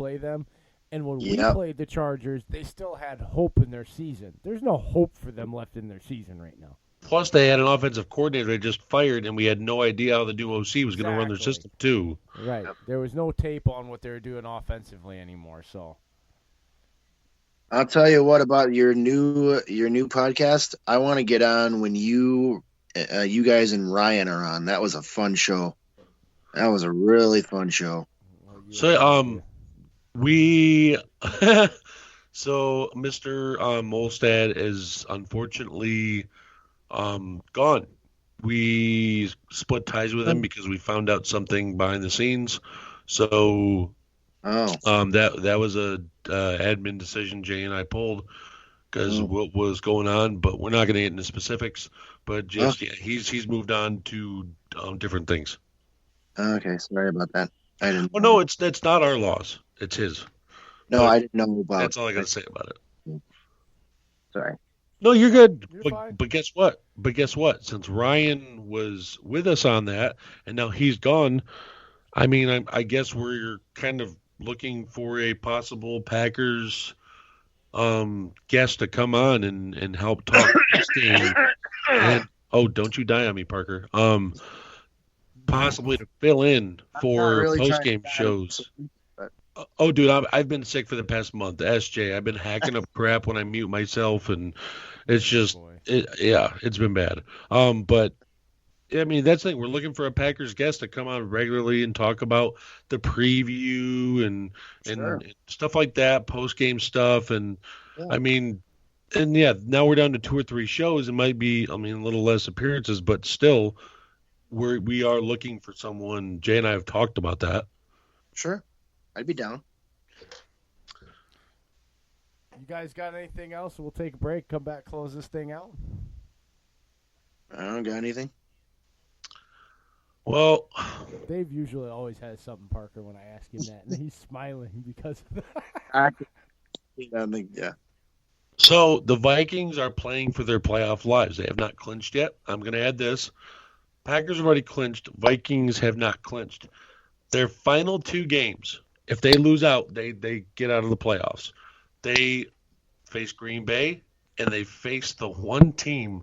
play them. And when we Yep. played the Chargers, they still had hope in their season. There's no hope for them left in their season right now. Plus, they had an offensive coordinator they just fired, and we had no idea how the new OC was going to run their Exactly. system, too. Right. There was no tape on what they were doing offensively anymore. So I'll tell you what about your new podcast. I want to get on when you guys and Ryan are on. That was a fun show. That was a really fun show. So, we so Mr. Molstad is unfortunately gone. We split ties with him because we found out something behind the scenes. So that was a admin decision Jay and I pulled because what was going on, but we're not going to get into specifics. But just yeah, he's moved on to different things. Okay, sorry about that. I didn't. Well, no, it's not our loss. It's his. No, but I didn't know about. That's all I got to say about it. Sorry. No, you're good. You're fine. But guess what? Since Ryan was with us on that, and now he's gone, I mean, I guess we're kind of looking for a possible Packers guest to come on and help talk this game. And, oh, don't you die on me, Parker. Possibly to fill in for really post-game shows. Oh, dude, I've been sick for the past month. SJ, I've been hacking up crap when I mute myself, and it's just, it's been bad. But I mean, that's the thing. We're looking for a Packers guest to come on regularly and talk about the preview and stuff like that, post-game stuff, and I mean, and yeah, now we're down to 2 or 3 shows. It might be, I mean, a little less appearances, but still, we are looking for someone. Jay and I have talked about that. Sure. I'd be down. You guys got anything else? We'll take a break, come back, close this thing out. I don't got anything. Well, Dave usually always has something, Parker, when I ask him that, and he's smiling because of that. Yeah. So the Vikings are playing for their playoff lives. They have not clinched yet. I'm going to add this. Packers have already clinched. Vikings have not clinched. Their final 2 games, if they lose out, they get out of the playoffs. They face Green Bay, and they face the one team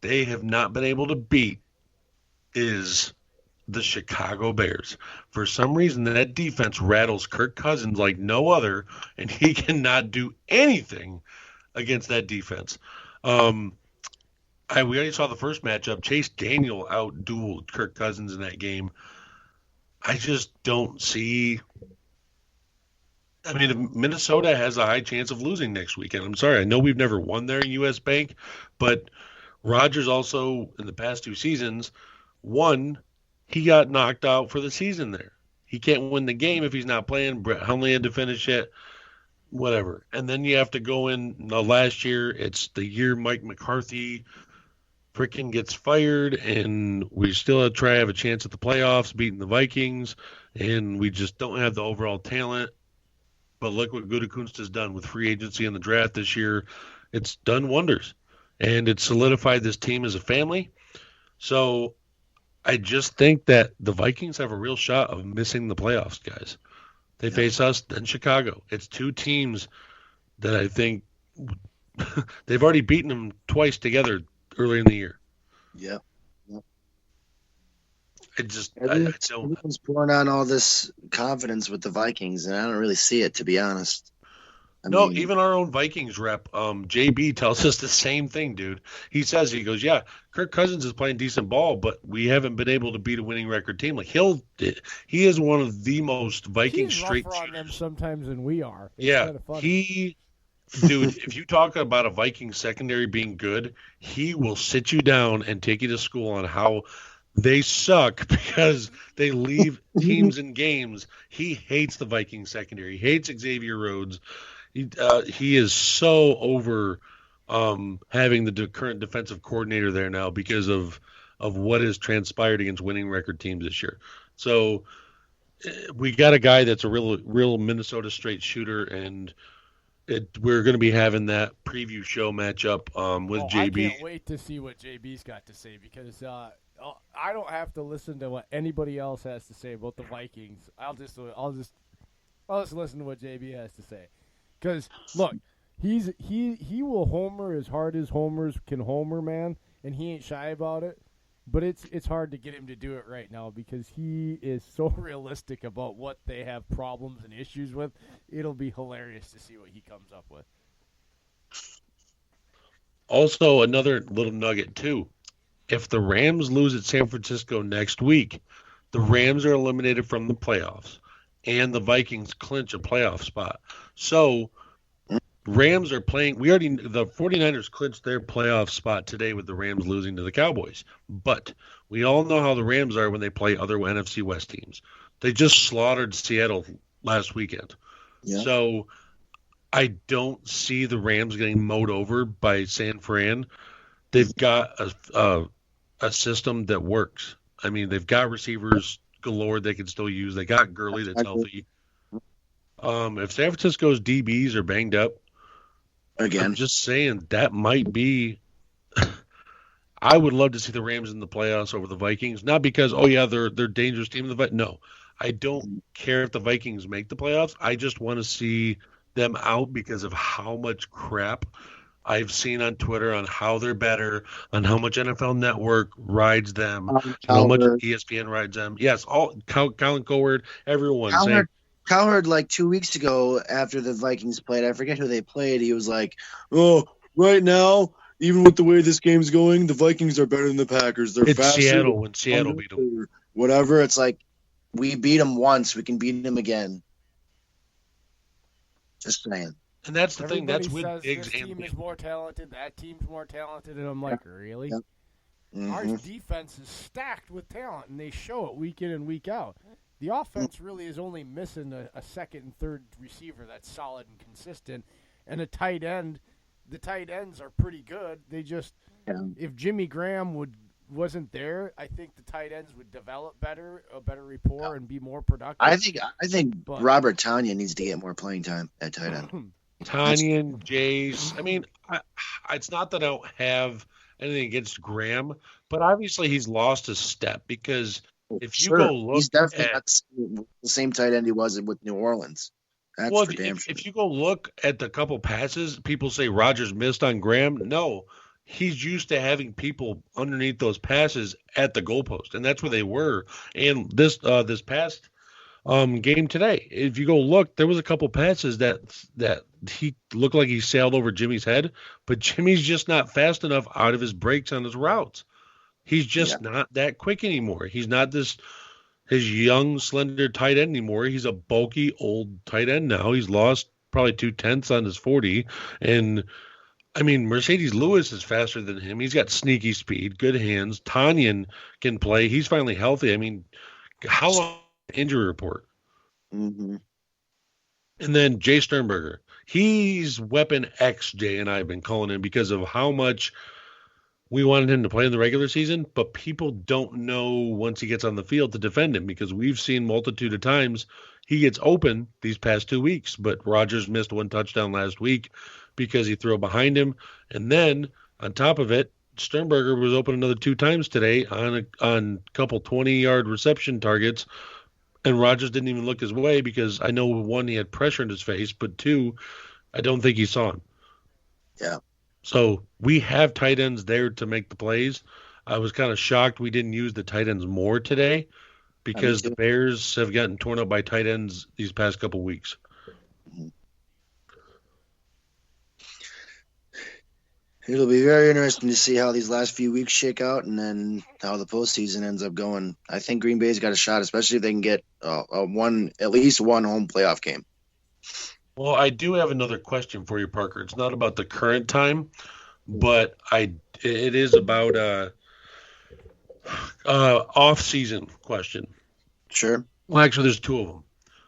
they have not been able to beat is the Chicago Bears. For some reason, that defense rattles Kirk Cousins like no other, and he cannot do anything against that defense. We already saw the first matchup. Chase Daniel out-dueled Kirk Cousins in that game. I just don't see. I mean, Minnesota has a high chance of losing next weekend. I'm sorry. I know we've never won there in U.S. Bank, but Rodgers also, in the past 2 seasons, he got knocked out for the season there. He can't win the game if he's not playing. Brett Hundley had to finish it. Whatever. And then you have to go in last year. It's the year Mike McCarthy freaking gets fired, and we still have a chance at the playoffs, beating the Vikings, and we just don't have the overall talent. But look what Gutekunst has done with free agency in the draft this year. It's done wonders, and it's solidified this team as a family. So I just think that the Vikings have a real shot of missing the playoffs, guys. They face us, then Chicago. It's 2 teams that I think they've already beaten them twice together early in the year. Yeah. Everyone's pouring on all this confidence with the Vikings, and I don't really see it, to be honest. Even our own Vikings rep, JB, tells us the same thing, dude. He goes, yeah, Kirk Cousins is playing decent ball, but we haven't been able to beat a winning record team. Like he is one of the most Vikings straight shooters. He's rougher on them sometimes than we are. It's kind of funny. Dude, if you talk about a Vikings secondary being good, he will sit you down and take you to school on how they suck because they leave teams in games. He hates the Vikings secondary. He hates Xavier Rhodes. He is so over having the current defensive coordinator there now because of what has transpired against winning record teams this year. So we got a guy that's a real Minnesota straight shooter, and we're going to be having that preview show matchup with JB. I can't wait to see what JB's got to say because I don't have to listen to what anybody else has to say about the Vikings. I'll just let's listen to what JB has to say. Because look, he will homer as hard as homers can homer, man, and he ain't shy about it. But it's hard to get him to do it right now because he is so realistic about what they have problems and issues with. It'll be hilarious to see what he comes up with. Also, another little nugget, too. If the Rams lose at San Francisco next week, the Rams are eliminated from the playoffs, and the Vikings clinch a playoff spot. So, Rams are playing. The 49ers clinched their playoff spot today with the Rams losing to the Cowboys. But we all know how the Rams are when they play other NFC West teams. They just slaughtered Seattle last weekend. Yeah. So I don't see the Rams getting mowed over by San Fran. They've got a system that works. I mean, they've got receivers galore they can still use. They got Gurley that's healthy. If San Francisco's DBs are banged up, again, I'm just saying that might be. I would love to see the Rams in the playoffs over the Vikings. Not because, they're a dangerous team. No, I don't care if the Vikings make the playoffs. I just want to see them out because of how much crap I've seen on Twitter on how they're better, on how much NFL Network rides them, how much ESPN rides them. Yes, all Colin Cowherd, everyone saying. Cowherd, like 2 weeks ago after the Vikings played, I forget who they played, he was like, "Oh, right now, even with the way this game's going, the Vikings are better than the Packers. They're faster." Seattle when Seattle beat them. Whatever. It's like, we beat them once, we can beat them again. Just saying. And that's the thing. That's with Diggs. This team is more talented. That team's more talented. And I'm like, really? Yep. Mm-hmm. Our defense is stacked with talent, and they show it week in and week out. The offense really is only missing a second and third receiver that's solid and consistent, and a tight end. The tight ends are pretty good. They just, if Jimmy Graham wasn't there, I think the tight ends would develop a better rapport, and be more productive. I think Robert Tonyan needs to get more playing time at tight end. Tonyan, Jace. I mean, it's not that I don't have anything against Graham, but obviously he's lost a step because. If you go look, he's definitely not the same tight end he was with New Orleans. That's for damn sure. If you go look at the couple passes, people say Rodgers missed on Graham. No, he's used to having people underneath those passes at the goalpost, and that's where they were. And this past game today, if you go look, there was a couple passes that he looked like he sailed over Jimmy's head, but Jimmy's just not fast enough out of his breaks on his routes. He's just not that quick anymore. He's not his young, slender tight end anymore. He's a bulky, old tight end now. He's lost probably 2/10 on his 40. And, I mean, Mercedes Lewis is faster than him. He's got sneaky speed, good hands. Tonyan can play. He's finally healthy. I mean, how long injury report? Mm-hmm. And then Jay Sternberger. He's Weapon X, Jay and I have been calling him because of how much – we wanted him to play in the regular season, but people don't know once he gets on the field to defend him because we've seen multitude of times he gets open these past 2 weeks, but Rodgers missed one touchdown last week because he threw behind him. And then on top of it, Sternberger was open another 2 times today on a couple 20-yard reception targets, and Rodgers didn't even look his way because I know, 1, he had pressure in his face, but 2, I don't think he saw him. Yeah. So we have tight ends there to make the plays. I was kind of shocked we didn't use the tight ends more today because the Bears have gotten torn up by tight ends these past couple weeks. It'll be very interesting to see how these last few weeks shake out and then how the postseason ends up going. I think Green Bay's got a shot, especially if they can get at least one home playoff game. Well, I do have another question for you, Parker. It's not about the current time, but it is about off-season question. Sure. Well, actually, there's 2 of them.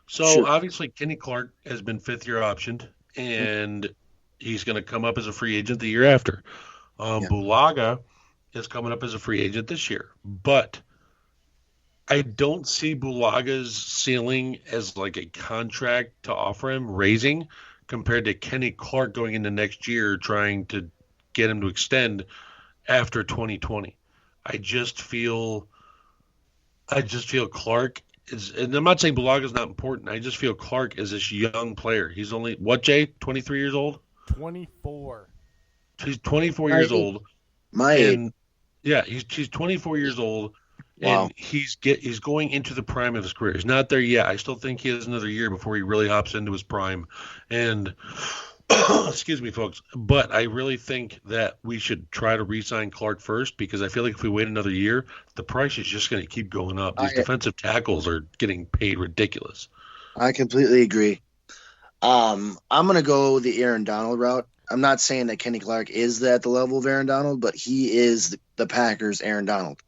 So, Obviously, Kenny Clark has been 5th-year optioned, and he's going to come up as a free agent the year after. Bulaga is coming up as a free agent this year, but I don't see Bulaga's ceiling as like a contract to offer him raising compared to Kenny Clark going into next year trying to get him to extend after 2020. I just feel Clark and I'm not saying Bulaga's not important. I just feel Clark is this young player. He's only, what, Jay? 23 years old? 24. He's 24 years old. My age. And yeah, he's 24 years old. Wow. And he's going into the prime of his career. He's not there yet. I still think he has another year before he really hops into his prime. And excuse me, folks, but I really think that we should try to re-sign Clark first, because I feel like if we wait another year, the price is just going to keep going up. These defensive tackles are getting paid ridiculous. I completely agree. I'm going to go the Aaron Donald route. I'm not saying that Kenny Clark is at the level of Aaron Donald, but he is the Packers' Aaron Donald.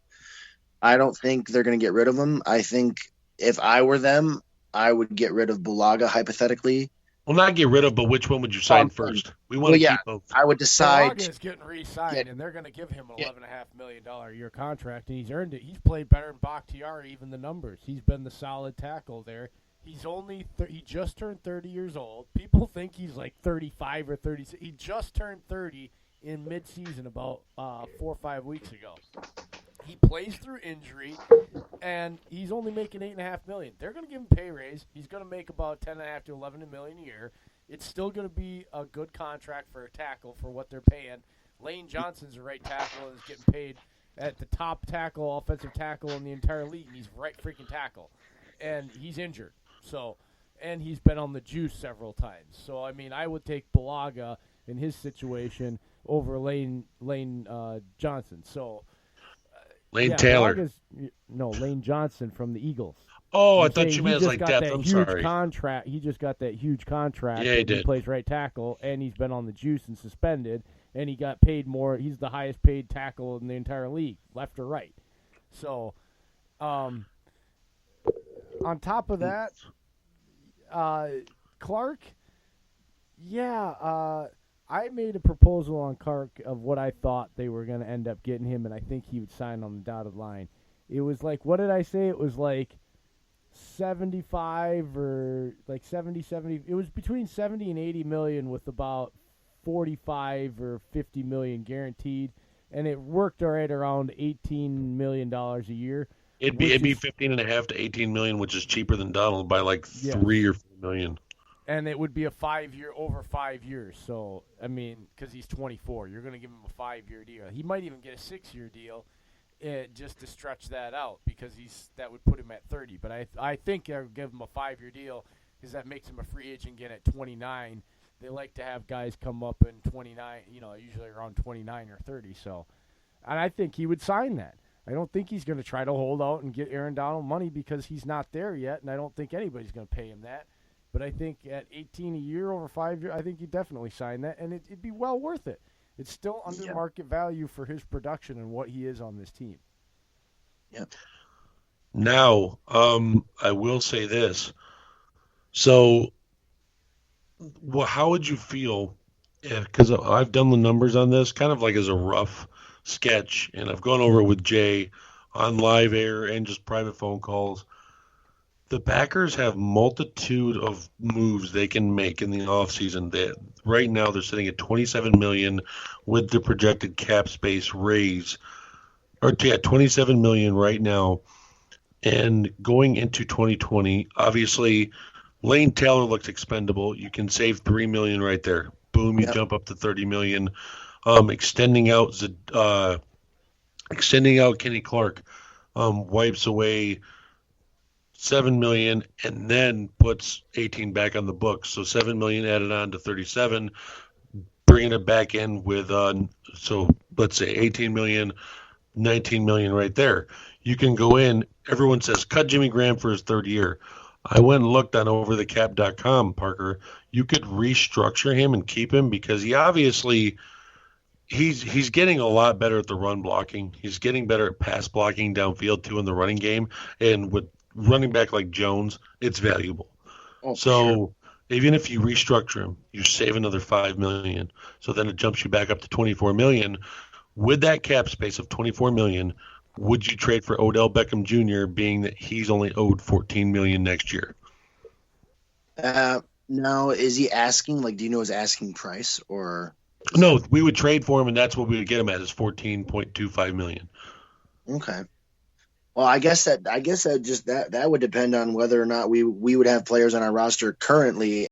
I don't think they're going to get rid of him. I think if I were them, I would get rid of Bulaga, hypothetically. Well, not get rid of, but which one would you sign first? We want to keep both. I would decide. Bulaga is getting re-signed, and they're going to give him an $11.5 million a year contract, and he's earned it. He's played better than Bakhtiari, even the numbers. He's been the solid tackle there. He's only he just turned 30 years old. People think he's like 35 or 36. He just turned 30 in mid-season about 4 or 5 weeks ago. He plays through injury, and he's only making $8.5 million. They're going to give him a pay raise. He's going to make about $10.5 to $11 million a year. It's still going to be a good contract for a tackle for what they're paying. Lane Johnson's a right tackle and is getting paid at the top tackle, offensive tackle in the entire league. And he's right freaking tackle, and he's injured. So, and he's been on the juice several times. So, I mean, I would take Bulaga in his situation over Lane Johnson. So. Lane Taylor. Lane Johnson from the Eagles. Oh, I thought you meant like depth. I'm sorry. He just got that huge contract. Yeah, he did. He plays right tackle, and he's been on the juice and suspended, and he got paid more. He's the highest paid tackle in the entire league, left or right. So, on top of that, Clark, I made a proposal on Clark of what I thought they were going to end up getting him, and I think he would sign on the dotted line. It was like, what did I say? It was like 75 or like 70. It was between 70 and 80 million with about 45 or 50 million guaranteed, and it worked all right around $18 million a year. It'd be 15.5 to 18 million, which is cheaper than Donald by like 3 or 4 million. And it would be a 5-year, over 5 years. So, I mean, because he's 24, you're going to give him a 5-year deal. He might even get a 6-year deal just to stretch that out, because that would put him at 30. But I think I would give him a 5-year deal, because that makes him a free agent again at 29. They like to have guys come up in 29, usually around 29 or 30. So, and I think he would sign that. I don't think he's going to try to hold out and get Aaron Donald money, because he's not there yet, and I don't think anybody's going to pay him that. But I think at 18 a year over 5 years, I think he'd definitely sign that, and it'd be well worth it. It's still under market value for his production and what he is on this team. Yeah. Now, I will say this. So, how would you feel? Because I've done the numbers on this kind of like as a rough sketch, and I've gone over it with Jay on live air and just private phone calls. The Packers have multitude of moves they can make in the offseason. Right now they're sitting at $27 million with the projected cap space raise. $27 million right now. And going into 2020, obviously Lane Taylor looks expendable. You can save $3 million right there. Boom, you jump up to $30 million. Extending out Kenny Clark wipes away $7 million and then puts 18 back on the books. So $7 million added on to 37, bringing it back in with so let's say 18 million, 19 million right there. You can go in. Everyone says cut Jimmy Graham for his third year. I went and looked on overthecap.com, Parker. You could restructure him and keep him, because he obviously he's getting a lot better at the run blocking. He's getting better at pass blocking downfield too in the running game, and with running back like Jones, it's valuable. So even if you restructure him, you save another $5 million. So then it jumps you back up to $24 million. With that cap space of $24 million, would you trade for Odell Beckham Jr., being that he's only owed $14 million next year? Now, is he asking, do you know his asking price, or? No, we would trade for him, and that's what we would get him at, is $14.25 million. Okay. Well, I guess that would depend on whether or not we would have players on our roster currently